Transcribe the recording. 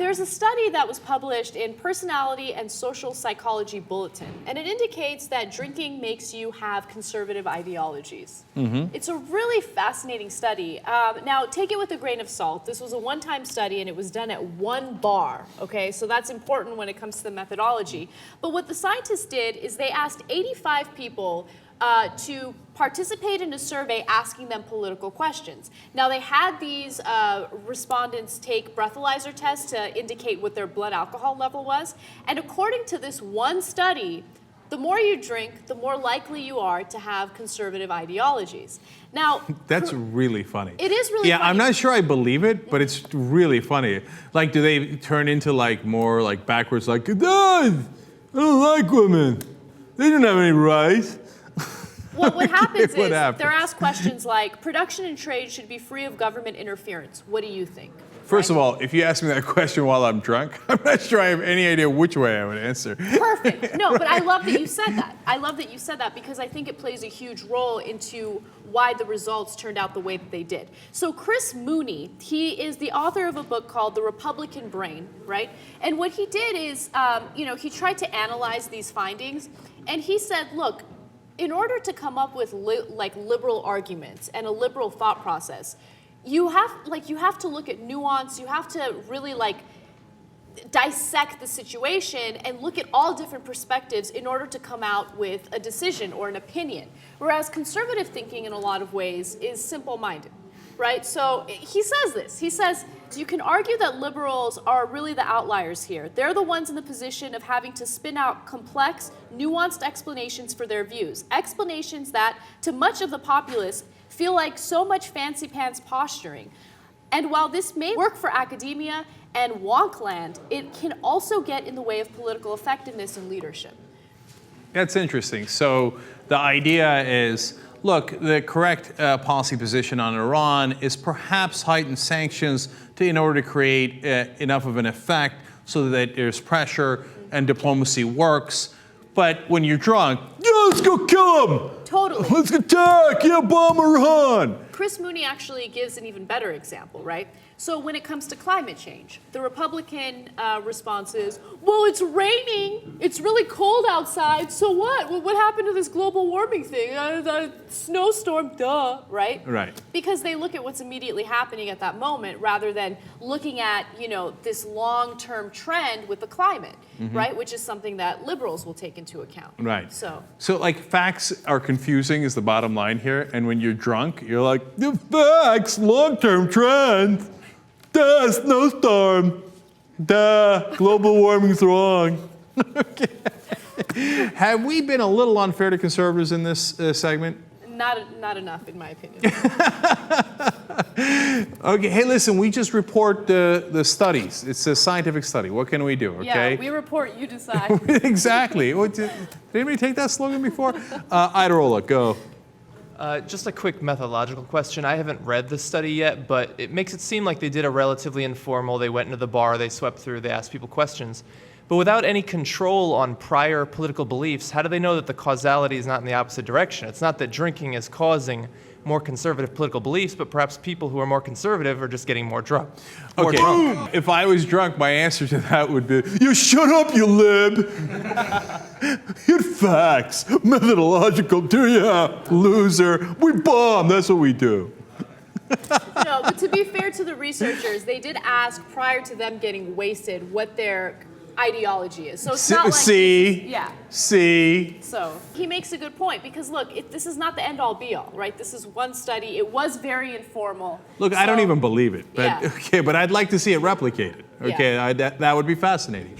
there's a study that was published in Personality and Social Psychology Bulletin, and it indicates that drinking makes you have conservative ideologies. It's a really fascinating study. Now, take it with a grain of salt. This was a one-time study, and it was done at one bar, okay? So that's important when it comes to the methodology. But what the scientists did is they asked 85 people to participate in a survey asking them political questions. Now, they had these respondents take breathalyzer tests to indicate what their blood alcohol level was. And according to this one study, the more you drink, the more likely you are to have conservative ideologies. Now, that's really funny. It is really funny. Yeah, I'm not sure I believe it, but it's really funny. Like, do they turn into like more like backwards, like, I don't like women. They don't have any rights. Well, what happens is they're asked questions like, production and trade should be free of government interference. What do you think? First of all, if you ask me that question while I'm drunk, I'm not sure I have any idea which way I would answer. Perfect. No, but I love that you said that. I love that you said that because I think it plays a huge role into why the results turned out the way that they did. So Chris Mooney, he is the author of a book called The Republican Brain, right? And what he did is, he tried to analyze these findings, and he said, look, in order to come up with liberal arguments and a liberal thought process, you have to look at nuance. You have to really dissect the situation and look at all different perspectives in order to come out with a decision or an opinion. Whereas conservative thinking, in a lot of ways, is simple-minded, right? So he says this. He says, you can argue that liberals are really the outliers here. They're the ones in the position of having to spin out complex, nuanced explanations for their views. Explanations that, to much of the populace, feel like so much fancy-pants posturing. And while this may work for academia and wonkland, it can also get in the way of political effectiveness and leadership. That's interesting. So the idea is, look, the correct policy position on Iran is perhaps heightened sanctions in order to create enough of an effect so that there's pressure and diplomacy works. But when you're drunk, yeah, let's go kill him. Totally. Let's attack, yeah, bomb Iran. Chris Mooney actually gives an even better example, right? So when it comes to climate change, the Republican response is, well, it's raining, it's really cold outside, so what? What happened to this global warming thing? The snowstorm, duh, right? Right. Because they look at what's immediately happening at that moment rather than looking at, this long-term trend with the climate, right? Which is something that liberals will take into account. Right. So facts are confusing is the bottom line here, and when you're drunk, you're like, the facts, long-term trend. Duh, snowstorm. Duh, global warming's wrong. Okay. Have we been a little unfair to conservatives in this segment? Not enough, in my opinion. Okay, hey, listen, we just report the studies. It's a scientific study. What can we do, okay? Yeah, we report, you decide. Exactly. Did anybody take that slogan before? Iadarola, go. Just a quick methodological question. I haven't read this study yet, but it makes it seem like they did a relatively informal, they went into the bar, they swept through, they asked people questions. But without any control on prior political beliefs, how do they know that the causality is not in the opposite direction? It's not that drinking is causing more conservative political beliefs, but perhaps people who are more conservative are just getting more drunk. Okay. Drunk. If I was drunk, my answer to that would be, you shut up, you lib. Hit facts. Methodological, do ya, loser. We bomb, that's what we do. No, but to be fair to the researchers, they did ask prior to them getting wasted what their ideology is. So it's not like See. So he makes a good point because look, this is not the end-all be-all, right? This is one study. It was very informal. Look, I don't even believe it, but Yeah. okay, but I'd like to see it replicated. Okay, Yeah. that would be fascinating.